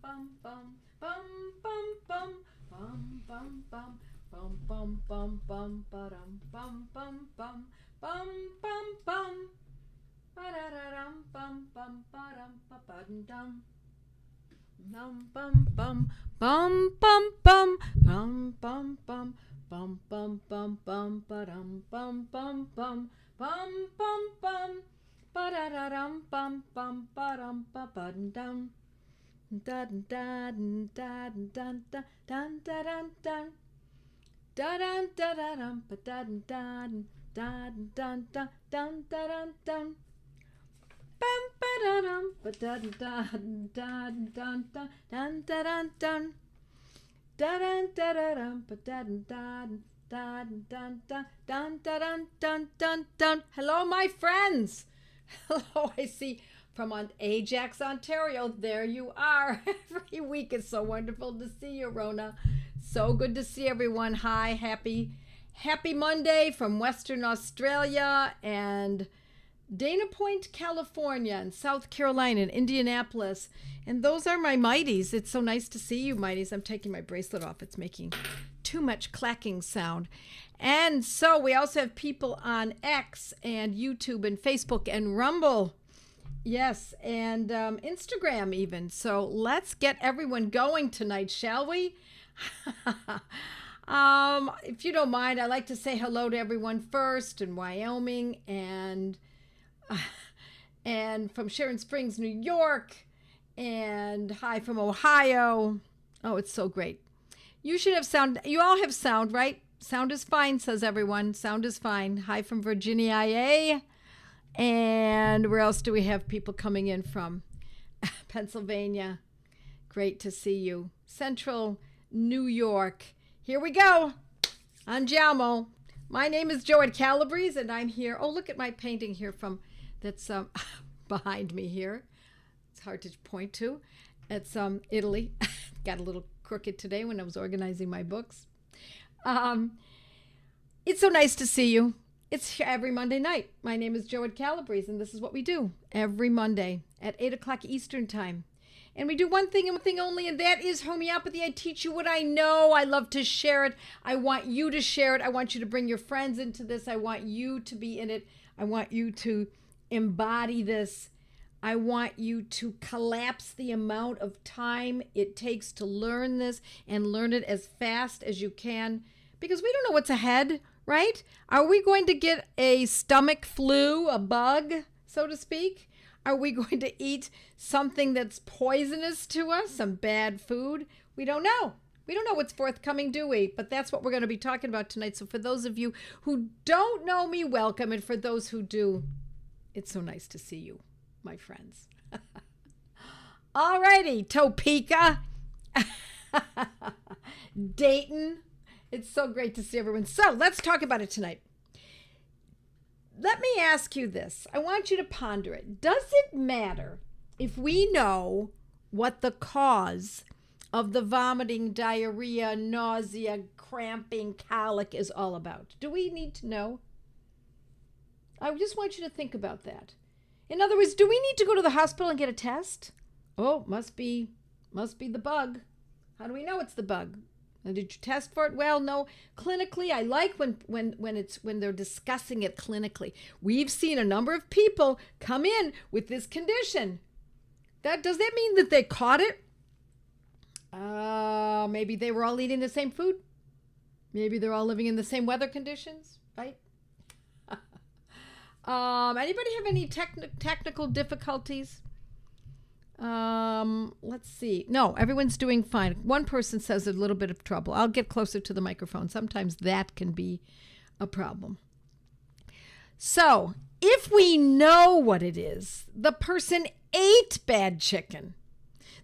bum bum bum bum bum bum bum bum bum bum bum bum ba-dum bum bum bum bum bum bum ba-da-da-dum bum bum ba-dum ba-ba-dum bum bum bum bum bum bum bum bum bum bum bum bum bum ba-dum bum bum bum bum bum bum ba-da-da-dum bum bum ba-dum ba-ba-dum dun dun dun dun dun dun dun dun dun dun dun dun dun dun dun dun dun dun dun bum ba-da-dum ba-dun dun dun dun dun dun dun dun dun dun ba-dun dun dun dun dun dun dun dun dun dun. Hello, my friends. Hello, I see from Ajax, Ontario. There you are. Every week it's so wonderful to see you, Rona. So good to see everyone. Hi, happy Monday from Western Australia and Dana Point, California, and South Carolina, and Indianapolis. And those are my mighties. It's so nice to see you, mighties. I'm taking my bracelet off. It's making too much clacking sound. And so we also have people on X and YouTube and Facebook and Rumble. Yes, and Instagram even. So let's get everyone going tonight, shall we? If you don't mind, I'd like to say hello to everyone first in Wyoming and from Sharon Springs, New York, and hi from Ohio. Oh, it's so great. You should have sound. You all have sound, right? Sound is fine, says everyone. Sound is fine. Hi from Virginia, IA. And where else do we have people coming in from? Pennsylvania. Great to see you. Central New York. Here we go. Andiamo. My name is Joanne Calabrese, and I'm here. Oh, look at my painting here that's behind me here. It's hard to point to. It's Italy. Got a little crooked today when I was organizing my books. It's so nice to see you. It's every Monday night. My name is Joanne Calabrese, and this is what we do every Monday at 8 o'clock Eastern Time. And we do one thing and one thing only, and that is homeopathy. I teach you what I know. I love to share it. I want you to share it. I want you to bring your friends into this. I want you to be in it. I want you to embody this. I want you to collapse the amount of time it takes to learn this and learn it as fast as you can, because we don't know what's ahead, right? Are we going to get a stomach flu, a bug, so to speak? Are we going to eat something that's poisonous to us, some bad food? We don't know. We don't know what's forthcoming, do we? But that's what we're going to be talking about tonight. So for those of you who don't know me, welcome. And for those who do, it's so nice to see you, my friends. All righty, Topeka, Dayton. It's so great to see everyone. So let's talk about it tonight. Let me ask you this. I want you to ponder it. Does it matter if we know what the cause of the vomiting, diarrhea, nausea, cramping, colic is all about? Do we need to know? I just want you to think about that. In other words, do we need to go to the hospital and get a test? Oh, must be the bug. How do we know it's the bug? Did you test for it? Well, no. Clinically, I like when they're discussing it clinically. We've seen a number of people come in with this condition. Does that mean that they caught it? Maybe they were all eating the same food. Maybe they're all living in the same weather conditions, right? Anybody have any technical difficulties? Let's see. No, everyone's doing fine. One person says a little bit of trouble. I'll get closer to the microphone. Sometimes that can be a problem. So, if we know what it is, the person ate bad chicken,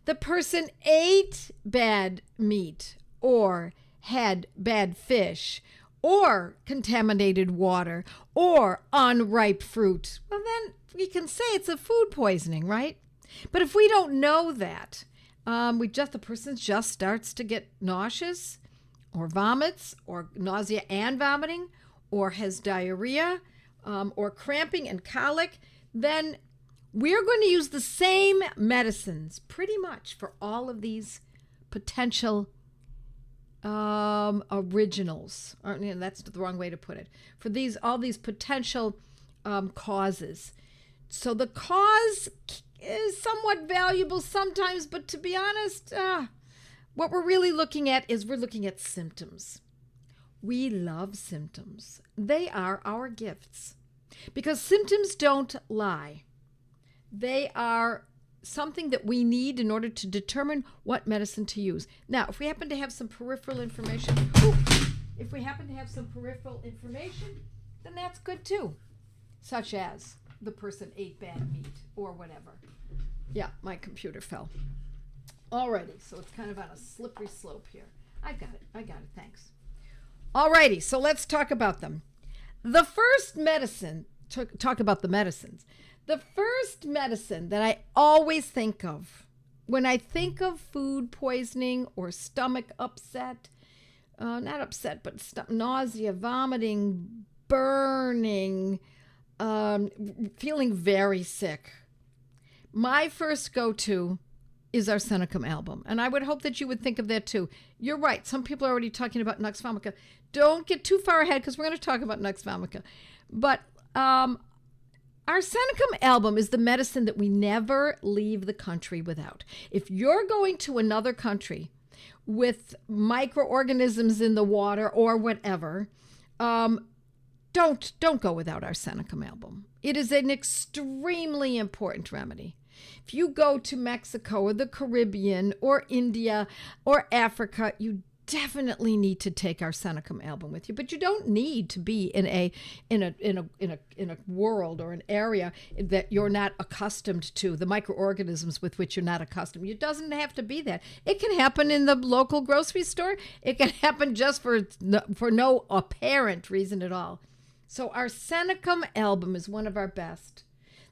the person ate bad meat, or had bad fish, or contaminated water, or unripe fruit, well, then we can say it's a food poisoning, right? But if we don't know that, the person just starts to get nauseous or vomits or nausea and vomiting or has diarrhea or cramping and colic, then We're going to use the same medicines pretty much for all of these potential originals. Or, that's the wrong way to put it. For all these potential causes. So the cause is somewhat valuable sometimes, but to be honest, what we're really looking at is we're looking at symptoms. We love symptoms. They are our gifts because symptoms don't lie. They are something that we need in order to determine what medicine to use. Now, if we happen to have some peripheral information, then that's good too, such as the person ate bad meat or whatever. Yeah, my computer fell. Alrighty, so it's kind of on a slippery slope here. I got it, thanks. Alrighty, so let's talk about them. The first medicine, talk about the medicines. The first medicine that I always think of when I think of food poisoning or stomach upset, not upset, but nausea, vomiting, burning, feeling very sick. My first go-to is Arsenicum album, and I would hope that you would think of that too. You're right. Some people are already talking about Nux vomica. Don't get too far ahead because we're going to talk about Nux vomica. But Arsenicum album is the medicine that we never leave the country without. If you're going to another country with microorganisms in the water or whatever, don't go without Arsenicum album. It is an extremely important remedy. If you go to Mexico or the Caribbean or India or Africa, you definitely need to take Arsenicum album with you, but you don't need to be in a world or an area that you're not accustomed to, the microorganisms with which you're not accustomed. It doesn't have to be that. It can happen in the local grocery store. It can happen just for no apparent reason at all. So Arsenicum album is one of our best.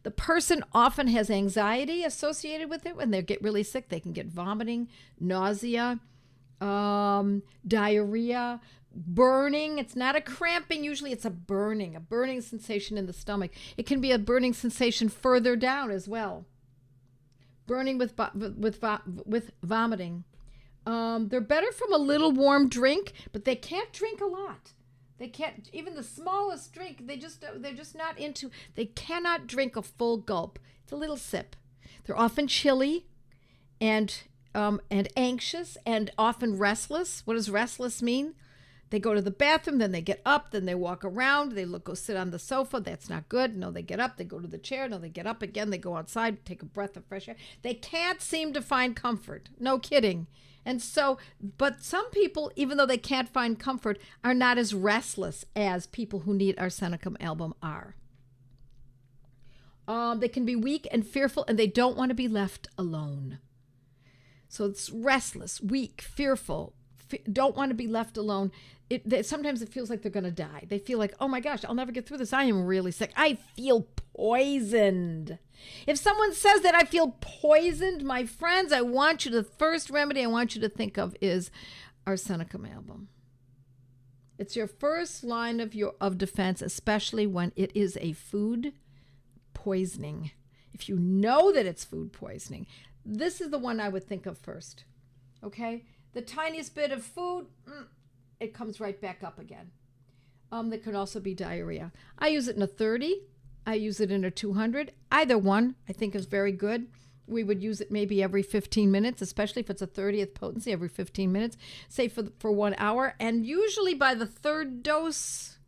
The person often has anxiety associated with it. When they get really sick, they can get vomiting, nausea, diarrhea, burning. It's not a cramping. Usually it's a burning sensation in the stomach. It can be a burning sensation further down as well. Burning with vomiting. They're better from a little warm drink, but they can't drink a lot. They can't, even the smallest drink, they're just not into, they cannot drink a full gulp. It's a little sip. They're often chilly and anxious and often restless. What does restless mean? They go to the bathroom, then they get up, then they walk around, they go sit on the sofa. That's not good. No, they get up, they go to the chair. No, they get up again, they go outside, take a breath of fresh air. They can't seem to find comfort. No kidding. And so, but some people, even though they can't find comfort, are not as restless as people who need Arsenicum album are. They can be weak and fearful, and they don't want to be left alone. So it's restless, weak, fearful, don't want to be left alone. Sometimes it feels like they're going to die. They feel like, oh my gosh, I'll never get through this. I am really sick. I feel poisoned. If someone says that I feel poisoned, my friends, the first remedy I want you to think of is Arsenicum album. It's your first line of defense, especially when it is a food poisoning. If you know that it's food poisoning, this is the one I would think of first. Okay? The tiniest bit of food, it comes right back up again. There can also be diarrhea. I use it in a 30. I use it in a 200. Either one I think is very good. We would use it maybe every 15 minutes, especially if it's a 30th potency, every 15 minutes, say for 1 hour. And usually by the third dose,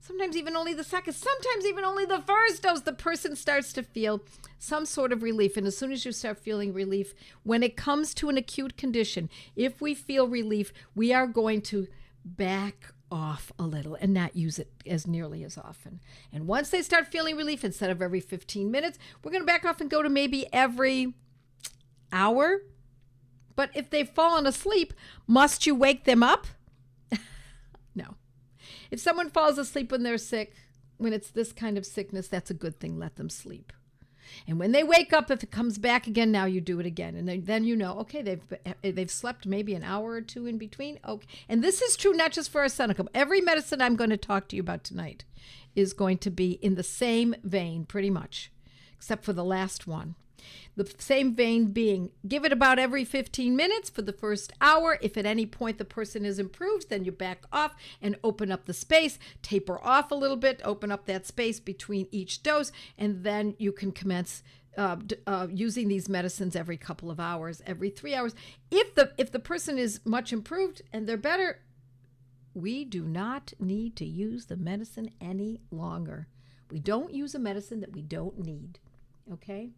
sometimes even only the second, sometimes even only the first dose, the person starts to feel some sort of relief. And as soon as you start feeling relief, when it comes to an acute condition, if we feel relief, we are going to back off a little and not use it as nearly as often. And once they start feeling relief, instead of every 15 minutes, we're going to back off and go to maybe every hour. But if they've fallen asleep, must you wake them up? No. If someone falls asleep when they're sick, when it's this kind of sickness, that's a good thing. Let them sleep. And when they wake up, if it comes back again, now you do it again. And then you know, okay, they've slept maybe an hour or two in between. Okay. And this is true not just for Arsenicum. Every medicine I'm going to talk to you about tonight is going to be in the same vein, pretty much. except for the last one. The same vein being, give it about every 15 minutes for the first hour. If at any point the person is improved, then you back off and open up the space, taper off a little bit, open up that space between each dose, and then you can commence using these medicines every couple of hours, every 3 hours. If the person is much improved and they're better, we do not need to use the medicine any longer. We don't use a medicine that we don't need. Okay?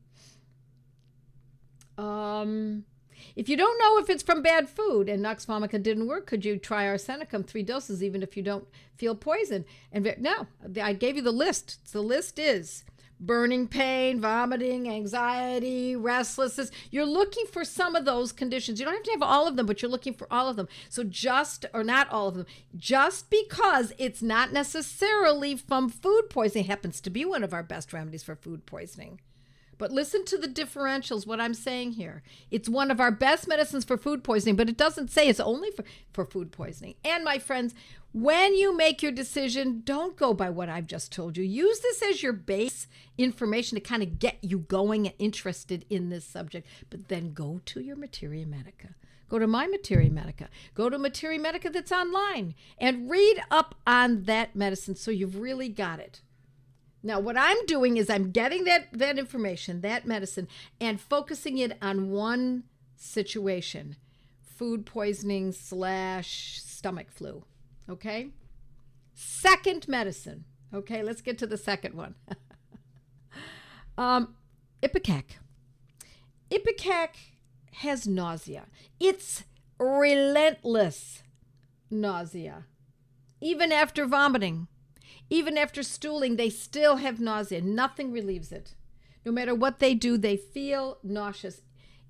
If you don't know if it's from bad food and Nux vomica didn't work, could you try Arsenicum 3 doses even if you don't feel poison? And no, I gave you the list. The list is burning pain, vomiting, anxiety, restlessness. You're looking for some of those conditions. You don't have to have all of them, but you're looking for all of them. So or not all of them, just because it's not necessarily from food poisoning, happens to be one of our best remedies for food poisoning. But listen to the differentials, what I'm saying here. It's one of our best medicines for food poisoning, but it doesn't say it's only for food poisoning. And my friends, when you make your decision, don't go by what I've just told you. Use this as your base information to kind of get you going and interested in this subject. But then go to your Materia Medica. Go to my Materia Medica. Go to Materia Medica that's online and read up on that medicine so you've really got it. Now, what I'm doing is I'm getting that information, that medicine, and focusing it on one situation, food poisoning / stomach flu, okay? Second medicine, okay? Let's get to the second one. Ipecac. Ipecac has nausea. It's relentless nausea, even after vomiting. Even after stooling, they still have nausea. Nothing relieves it. No matter what they do, they feel nauseous.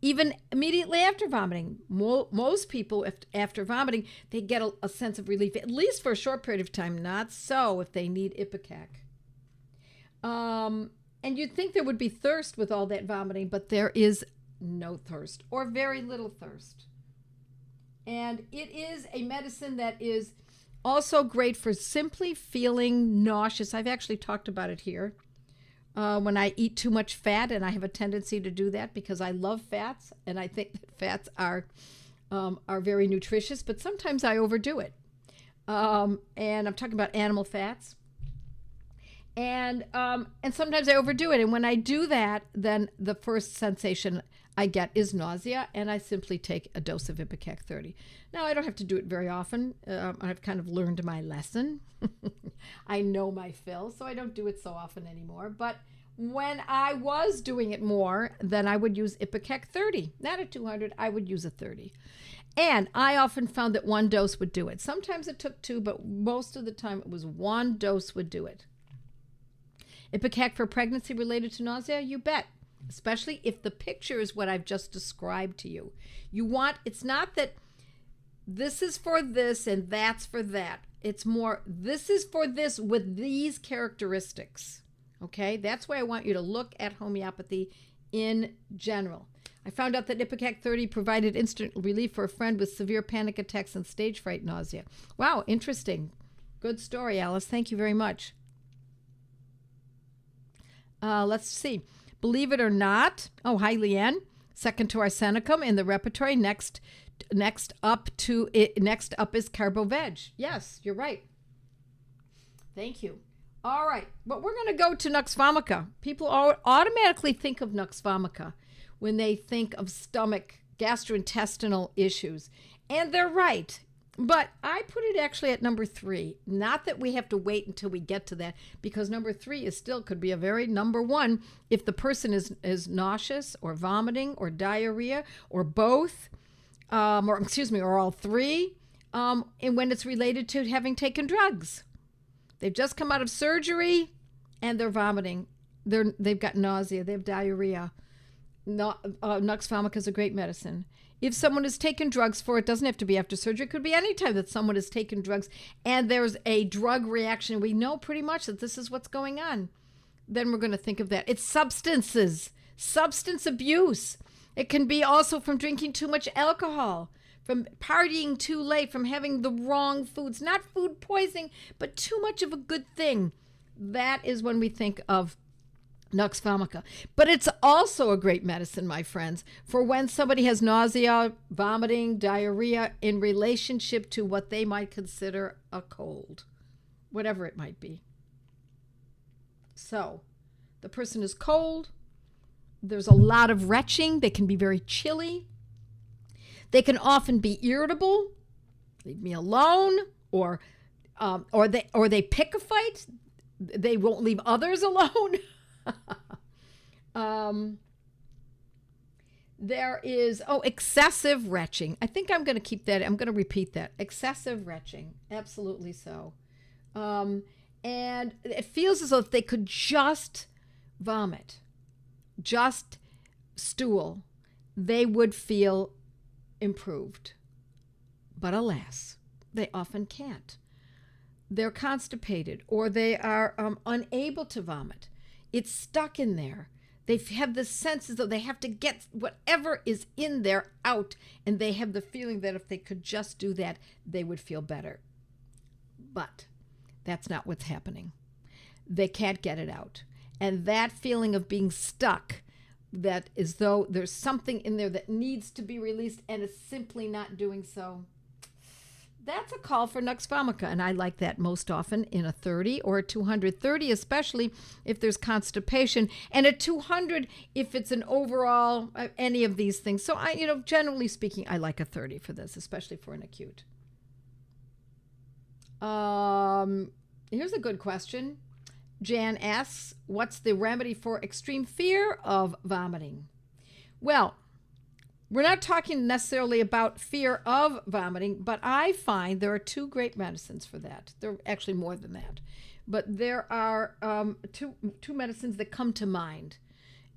Even immediately after vomiting, most people, after vomiting, they get a sense of relief, at least for a short period of time. Not so if they need Ipecac. And you'd think there would be thirst with all that vomiting, but there is no thirst or very little thirst. And it is a medicine that is also great for simply feeling nauseous. I've actually talked about it here. When I eat too much fat, and I have a tendency to do that because I love fats, and I think that fats are very nutritious, but sometimes I overdo it. And I'm talking about animal fats. And sometimes I overdo it. And when I do that, then the first sensation I get is nausea, and I simply take a dose of Ipecac 30. Now, I don't have to do it very often. I've kind of learned my lesson. I know my fill, so I don't do it so often anymore. But when I was doing it more, then I would use Ipecac 30. Not a 200, I would use a 30. And I often found that one dose would do it. Sometimes it took 2, but most of the time it was 1 dose would do it. Ipecac for pregnancy related to nausea? You bet. Especially if the picture is what I've just described to you. It's not that this is for this and that's for that. It's more, this is for this with these characteristics. Okay? That's why I want you to look at homeopathy in general. I found out that Ipecac 30 provided instant relief for a friend with severe panic attacks and stage fright nausea. Wow, interesting. Good story, Alice. Thank you very much. Let's see. Believe it or not, hi, Leanne. Second to Arsenicum in the repertory. Next up is Carbo-Veg. Yes, you're right. Thank you. All right, but we're going to go to Nux vomica. People automatically think of Nux vomica when they think of stomach, gastrointestinal issues, and they're right. But I put it actually at number 3. Not that we have to wait until we get to that, because number 3 could be a very number 1 if the person is nauseous or vomiting or diarrhea or both, or all 3, and when it's related to having taken drugs. They've just come out of surgery and they're vomiting. They've got nausea. They have diarrhea. Nux vomica is a great medicine. If someone has taken drugs for it, doesn't have to be after surgery. It could be any time that someone has taken drugs and there's a drug reaction. We know pretty much that this is what's going on. Then we're going to think of that. It's substances, substance abuse. It can be also from drinking too much alcohol, from partying too late, from having the wrong foods, not food poisoning, but too much of a good thing. That is when we think of Nux vomica. But it's also a great medicine, my friends, for when somebody has nausea, vomiting, diarrhea in relationship to what they might consider a cold, whatever it might be. So the person is cold. There's a lot of retching. They can be very chilly. They can often be irritable. Leave me alone. Or they pick a fight. They won't leave others alone. There is, excessive retching. I think I'm going to keep that. I'm going to repeat that. Excessive retching. Absolutely so. And it feels as though if they could just vomit, just stool, they would feel improved. But alas, they often can't. They're constipated or they are unable to vomit. It's stuck in there. They have this sense as though they have to get whatever is in there out, and they have the feeling that if they could just do that, they would feel better. But that's not what's happening. They can't get it out. And that feeling of being stuck, that as though there's something in there that needs to be released and is simply not doing so, that's a call for nux vomica, and I like that most often in a 30 or a 230, especially if there's constipation, and a 200 if it's an overall any of these things. So generally speaking, I like a 30 for this, especially for an acute. Here's a good question. Jan asks, what's the remedy for extreme fear of vomiting? Well, we're not talking necessarily about fear of vomiting, but I find there are two great medicines for that. There are actually more than that. But there are two medicines that come to mind.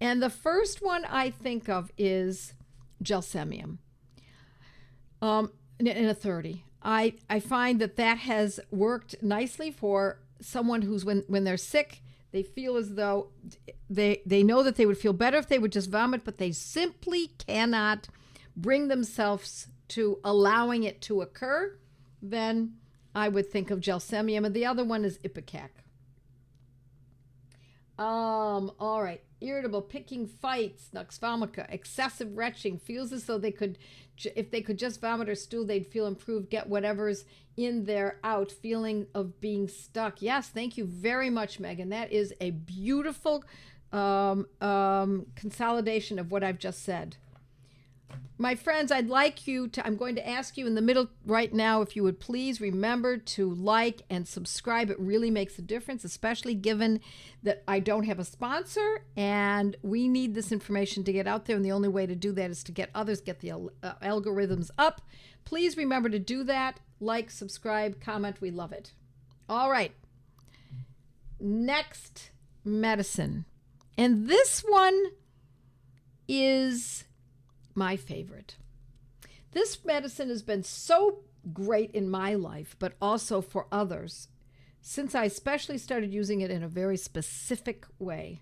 And the first one I think of is gelsemium in a 30. I find that has worked nicely for someone who's, when they're sick, they feel as though they know that they would feel better if they would just vomit, but they simply cannot bring themselves to allowing it to occur. Then I would think of gelsemium. And the other one is Ipecac. All right. Irritable, picking fights, nux vomica, excessive retching, feels as though if they could just vomit or stool, they'd feel improved, get whatever's in there out, feeling of being stuck. Yes, thank you very much, Megan. That is a beautiful consolidation of what I've just said. My friends, I'm going to ask you in the middle right now, if you would please remember to like and subscribe. It really makes a difference, especially given that I don't have a sponsor and we need this information to get out there. And the only way to do that is to get the algorithms up. Please remember to do that. Like, subscribe, comment. We love it. All right. Next medicine. And this one is my favorite. This medicine has been so great in my life, but also for others, since I especially started using it in a very specific way.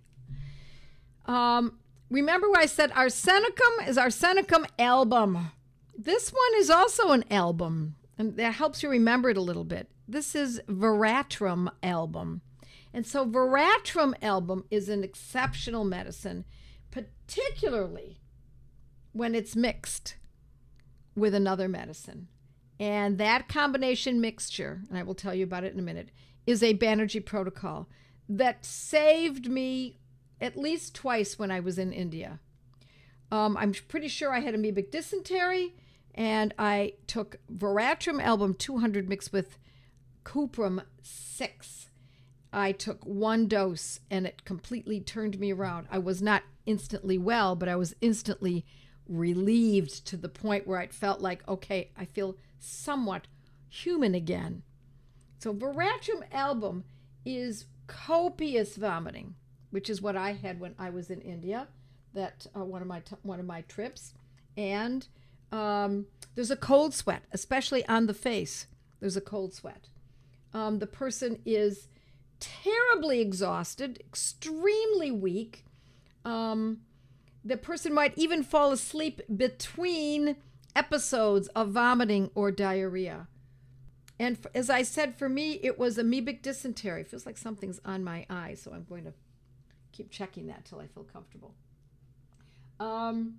Remember what I said Arsenicum is Arsenicum album. This one is also an album, and that helps you remember it a little bit. This is Veratrum album. And so Veratrum album is an exceptional medicine, particularly when it's mixed with another medicine. And that combination mixture, and I will tell you about it in a minute, is a Banerjee protocol that saved me at least twice when I was in India. I'm pretty sure I had amoebic dysentery, and I took Veratrum album 200 mixed with Cuprum 6. I took one dose, and it completely turned me around. I was not instantly well, but I was instantly relieved to the point where I felt like, okay, I feel somewhat human again. So Veratrum album is copious vomiting, which is what I had when I was in India. That one of my trips, and there's a cold sweat, especially on the face. There's a cold sweat. The person is terribly exhausted, extremely weak. The person might even fall asleep between episodes of vomiting or diarrhea. And as I said, for me, it was amoebic dysentery. It feels like something's on my eye, so I'm going to keep checking that till I feel comfortable. In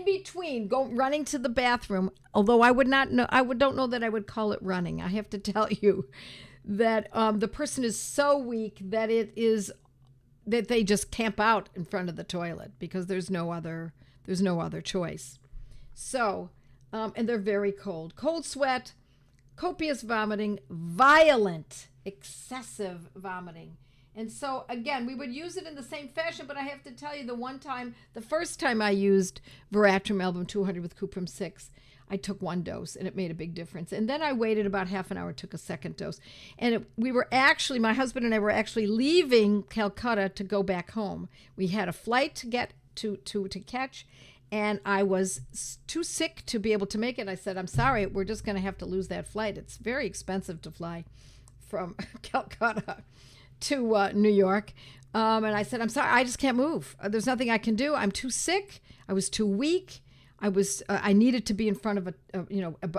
between running to the bathroom, although I don't know that I would call it running. I have to tell you that the person is so weak that that they just camp out in front of the toilet because there's no other choice. So, and they're very cold. Cold sweat, copious vomiting, violent, excessive vomiting. And so, again, we would use it in the same fashion, but I have to tell you, the first time I used Veratrum album 200 with Cuprum 6, I took one dose, and it made a big difference. And then I waited about half an hour, took a second dose. And my husband and I were actually leaving Calcutta to go back home. We had a flight to get to catch, and I was too sick to be able to make it. I said, I'm sorry, we're just going to have to lose that flight. It's very expensive to fly from Calcutta to New York. And I said, I'm sorry, I just can't move. There's nothing I can do. I'm too sick. I was too weak. I needed to be in front of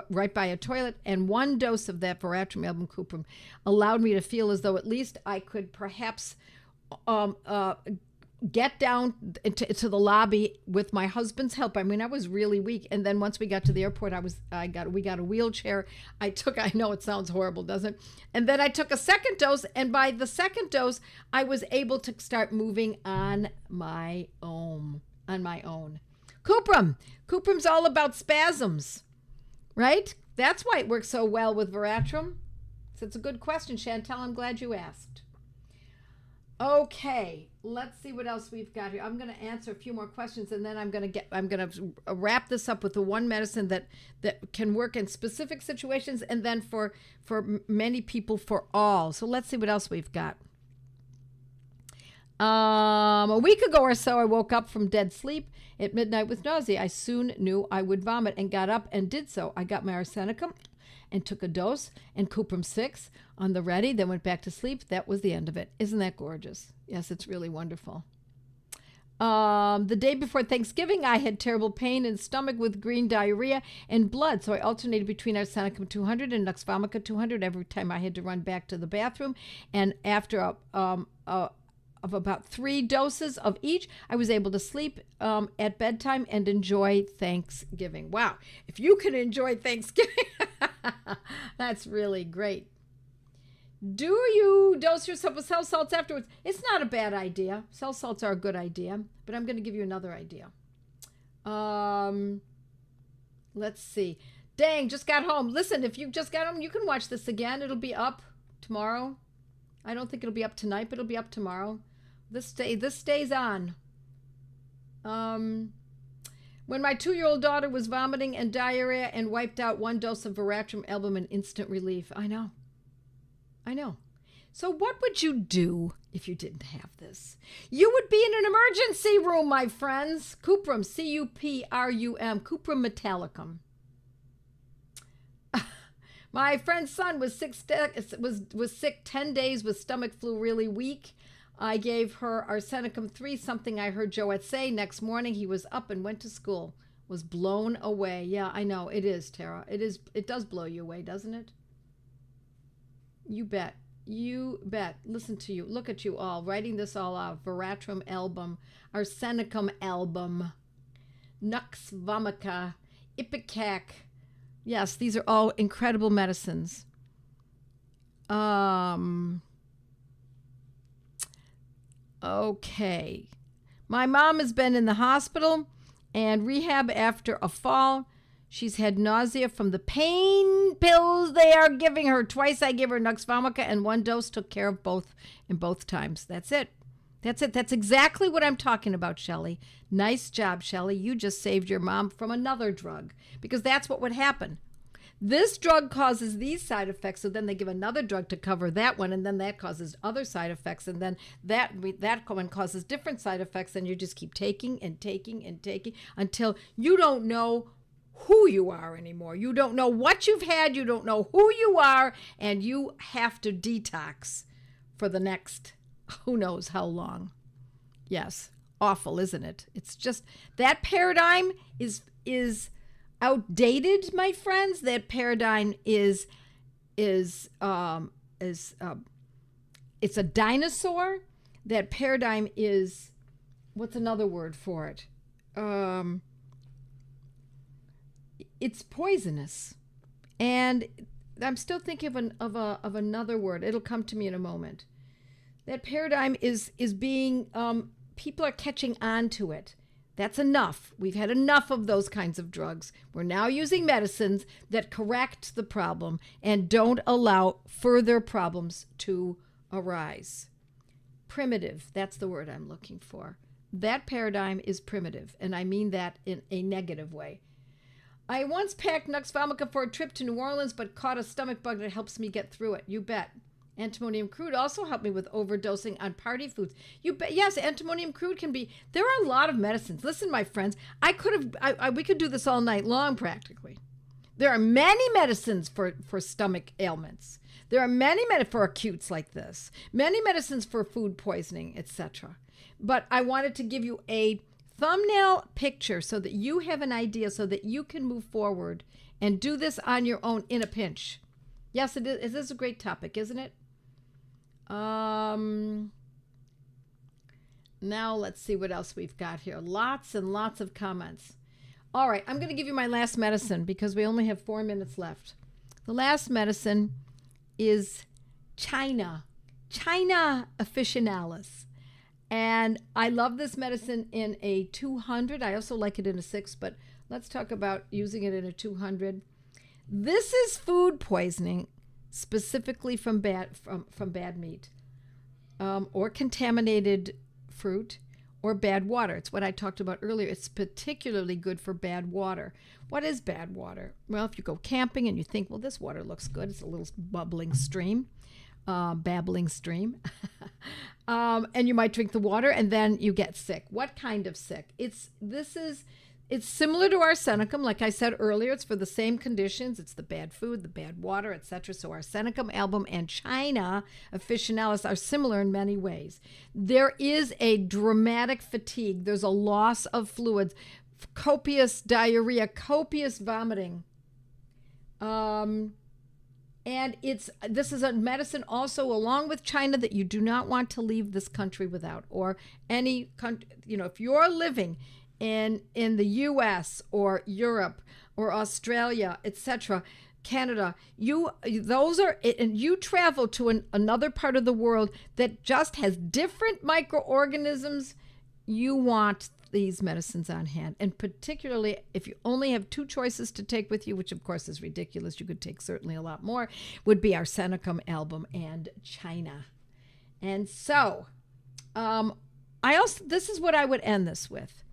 right by a toilet. And one dose of that Veratrum album Cuprum allowed me to feel as though at least I could perhaps get down to the lobby with my husband's help. I mean, I was really weak. And then once we got to the airport, we got a wheelchair. I know it sounds horrible, doesn't it? And then I took a second dose. And by the second dose, I was able to start moving on my own. Cuprum's all about spasms, right? That's why it works so well with Veratrum. So it's a good question, Chantel. I'm glad you asked. Okay, let's see what else we've got here. I'm going to answer a few more questions, and then I'm going to wrap this up with the one medicine that can work in specific situations, and then for many people, for all. So let's see what else we've got. A week ago or so, I woke up from dead sleep at midnight with nausea. I soon knew I would vomit and got up and did so. I got my Arsenicum and took a dose and Cuprum 6 on the ready, then went back to sleep. That was the end of it. Isn't that gorgeous? Yes, it's really wonderful. The day before Thanksgiving, I had terrible pain in the stomach with green diarrhea and blood, so I alternated between Arsenicum 200 and Nux Vomica 200 every time I had to run back to the bathroom. And after of about 3 doses of each, I was able to sleep at bedtime and enjoy Thanksgiving. Wow, if you can enjoy Thanksgiving, that's really great. Do you dose yourself with cell salts afterwards? It's not a bad idea. Cell salts are a good idea, but I'm going to give you another idea. Let's see. Dang, just got home. Listen, if you just got home, you can watch this again. It'll be up tomorrow. I don't think it'll be up tonight, but it'll be up tomorrow. This stays on. When my 2-year-old daughter was vomiting and diarrhea and wiped out 1 dose of Veratrum album in instant relief. I know. So what would you do if you didn't have this? You would be in an emergency room, my friends. Cuprum, C-U-P-R-U-M, Cuprum metallicum. My friend's son was sick 10 days with stomach flu, really weak. I gave her Arsenicum 3, something I heard Joette say. Next morning, he was up and went to school. Was blown away. Yeah, I know. It is, Tara. It does blow you away, doesn't it? You bet. Listen to you. Look at you all. Writing this all out. Veratrum album. Arsenicum album. Nux Vomica. Ipecac. Yes, these are all incredible medicines. Okay. My mom has been in the hospital and rehab after a fall. She's had nausea from the pain pills they are giving her. Twice I gave her Nux Vomica and 1 dose took care of both in both times. That's it. That's exactly what I'm talking about, Shelley. Nice job, Shelley. You just saved your mom from another drug because that's what would happen. This drug causes these side effects, so then they give another drug to cover that one, and then that causes other side effects, and then that one causes different side effects, and you just keep taking and taking and taking until you don't know who you are anymore. You don't know what you've had, you don't know who you are, and you have to detox for the next who knows how long. Yes, awful, isn't it? It's just that paradigm is outdated, my friends. That paradigm is it's a dinosaur. that paradigm is, what's another word for it? It's poisonous. And I'm still thinking of another word. It'll come to me in a moment. That paradigm is being, people are catching on to it. That's enough. We've had enough of those kinds of drugs. We're now using medicines that correct the problem and don't allow further problems to arise. Primitive, that's the word I'm looking for. That paradigm is primitive, and I mean that in a negative way. I once packed Nux vomica for a trip to New Orleans, but caught a stomach bug that helps me get through it. You bet. Antimonium crude also helped me with overdosing on party foods. You bet. Yes, antimonium crude can be. There are a lot of medicines. Listen, my friends, we could do this all night long practically. There are many medicines for stomach ailments. There are many for acutes like this. Many medicines for food poisoning, etc. But I wanted to give you a thumbnail picture so that you have an idea, so that you can move forward and do this on your own in a pinch. Yes, it is. It is a great topic, isn't it? Now let's see what else we've got here. Lots and lots of comments. All right, I'm going to give you my last medicine because we only have 4 minutes left. The last medicine is China officinalis. And I love this medicine in a 200. I also like it in a 6, but let's talk about using it in a 200. This is food poisoning, specifically from bad meat, or contaminated fruit, or bad water. It's what I talked about earlier. It's particularly good for bad water. What is bad water? Well, if you go camping and you think, well, this water looks good. It's a little babbling stream. And you might drink the water and then you get sick. What kind of sick? It's similar to arsenicum. Like I said earlier, it's for the same conditions. It's the bad food, the bad water, etc. So arsenicum album and China officinalis are similar in many ways. There is a dramatic fatigue. There's a loss of fluids, copious diarrhea, copious vomiting. And this is a medicine also, along with China, that you do not want to leave this country without, or any country. If you're living in the U.S. or Europe or Australia, etc., Canada, and you travel to another part of the world that just has different microorganisms, you want these medicines on hand. And particularly if you only have 2 choices to take with you, which of course is ridiculous, you could take certainly a lot more, would be arsenicum album and China. And so this is what I would end this with.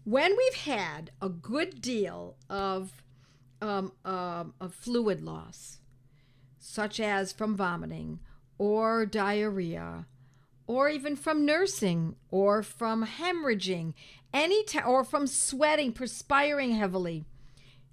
When we've had a good deal of fluid loss, such as from vomiting or diarrhea, or even from nursing, or from hemorrhaging, or from sweating, perspiring heavily,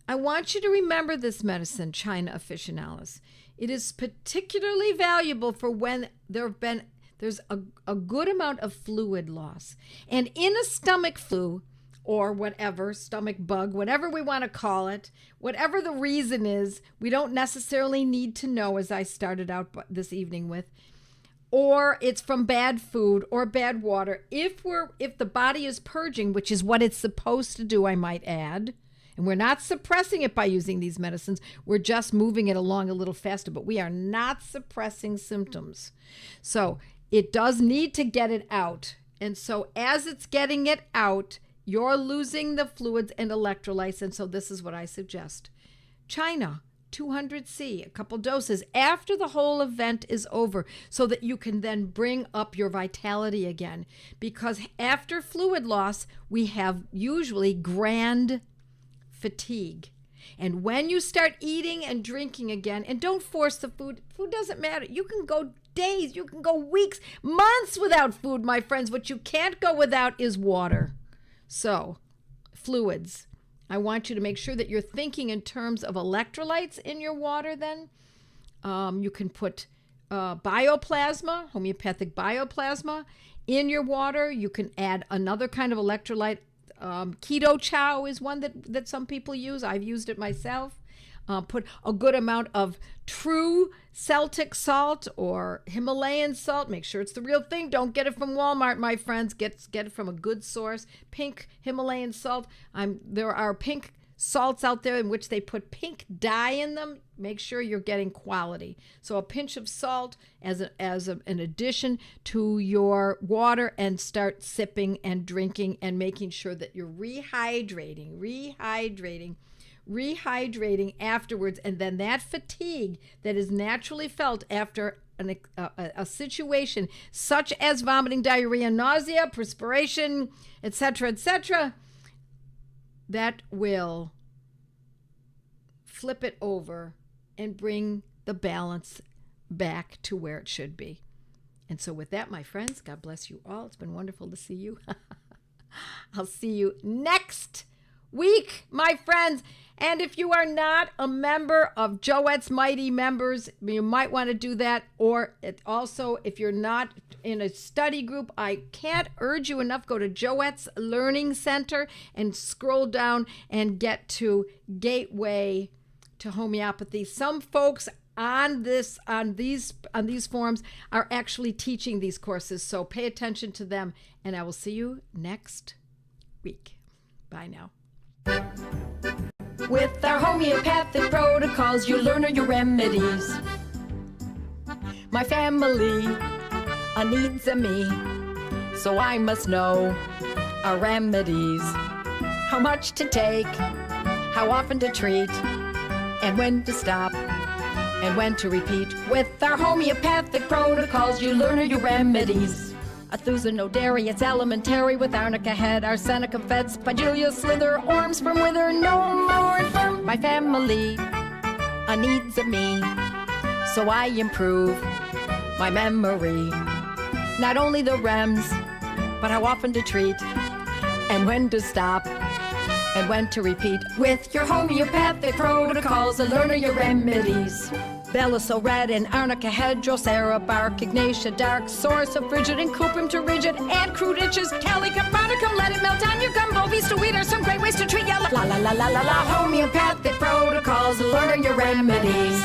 I want you to remember this medicine, China officinalis. It is particularly valuable for when there's a good amount of fluid loss. And in a stomach flu, or whatever, stomach bug, whatever we want to call it, whatever the reason is, we don't necessarily need to know, as I started out this evening with, or it's from bad food or bad water. If the body is purging, which is what it's supposed to do, I might add, and we're not suppressing it by using these medicines, we're just moving it along a little faster, but we are not suppressing symptoms. So it does need to get it out. And so as it's getting it out, you're losing the fluids and electrolytes. And so this is what I suggest. China, 200C, a couple doses after the whole event is over, so that you can then bring up your vitality again. Because after fluid loss, we have usually grand fatigue. And when you start eating and drinking again, and don't force the food doesn't matter. You can go days, you can go weeks, months without food, my friends. What you can't go without is water. So, fluids. I want you to make sure that you're thinking in terms of electrolytes in your water then. You can put bioplasma, homeopathic bioplasma, in your water. You can add another kind of electrolyte. Keto chow is one that some people use. I've used it myself. Put a good amount of true Celtic salt or Himalayan salt. Make sure it's the real thing. Don't get it from Walmart, my friends. Get it from a good source. Pink Himalayan salt. There are pink salts out there in which they put pink dye in them. Make sure you're getting quality. So a pinch of salt as an addition to your water, and start sipping and drinking and making sure that you're rehydrating afterwards. And then that fatigue that is naturally felt after a situation such as vomiting, diarrhea, nausea, perspiration, etc., that will flip it over and bring the balance back to where it should be. And so with that, my friends, God bless you all. It's been wonderful to see you. I'll see you next week, my friends. And if you are not a member of Joette's Mighty Members, you might want to do that. Or also, if you're not in a study group, I can't urge you enough, go to Joette's Learning Center and scroll down and get to Gateway to Homeopathy. Some folks on these forums are actually teaching these courses, so pay attention to them, and I will see you next week. Bye now. With our homeopathic protocols, you learn your remedies. My family needs me, so I must know our remedies. How much to take, how often to treat, and when to stop, and when to repeat. With our homeopathic protocols, you learn your remedies. Officinalis, it's elementary, with arnica head, Arsenicum fed, Spigelia slither, orms from wither, no more firm. My family needs me, so I improve my memory. Not only the rems, but how often to treat, and when to stop, and when to repeat. With your homeopathic protocols, learn your remedies. Bella so red and arnica head, Drosera bark, Ignatia dark, source of frigid and cuprum to rigid, and crude itches, Calicabonicum, let it melt on your gumbo, Vista wheat are some great ways to treat ya. La la la la la la, homeopathic protocols, learn your remedies.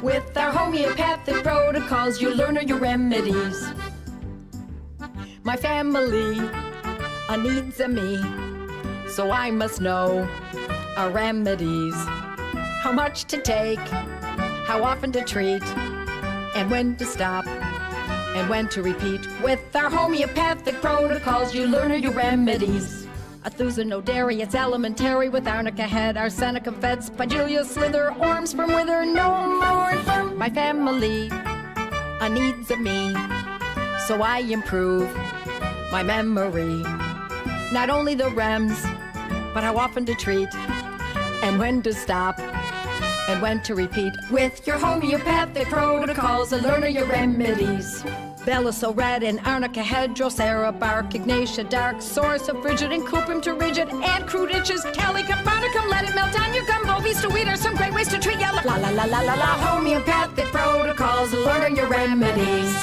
With our homeopathic protocols, you learn your remedies. My family needs me, so I must know our remedies. How much to take, how often to treat, and when to stop, and when to repeat. With our homeopathic protocols, you learn your remedies. Officinalis, it's elementary, with arnica head, Arsenicum fed, Spigelia slither, orms from wither, no more firm. My family needs me, so I improve my memory. Not only the rems, but how often to treat, and when to stop, and when to repeat. With your homeopathic protocols, learn your remedies. Bella so red and arnica head, Drosera bark, Ignatia dark, source of frigid and cuprum to rigid, and crude itches, Calicabonicum, let it melt on your gumbo, Vista wheat are some great ways to treat ya. La la la la la la, homeopathic protocols, learn your remedies.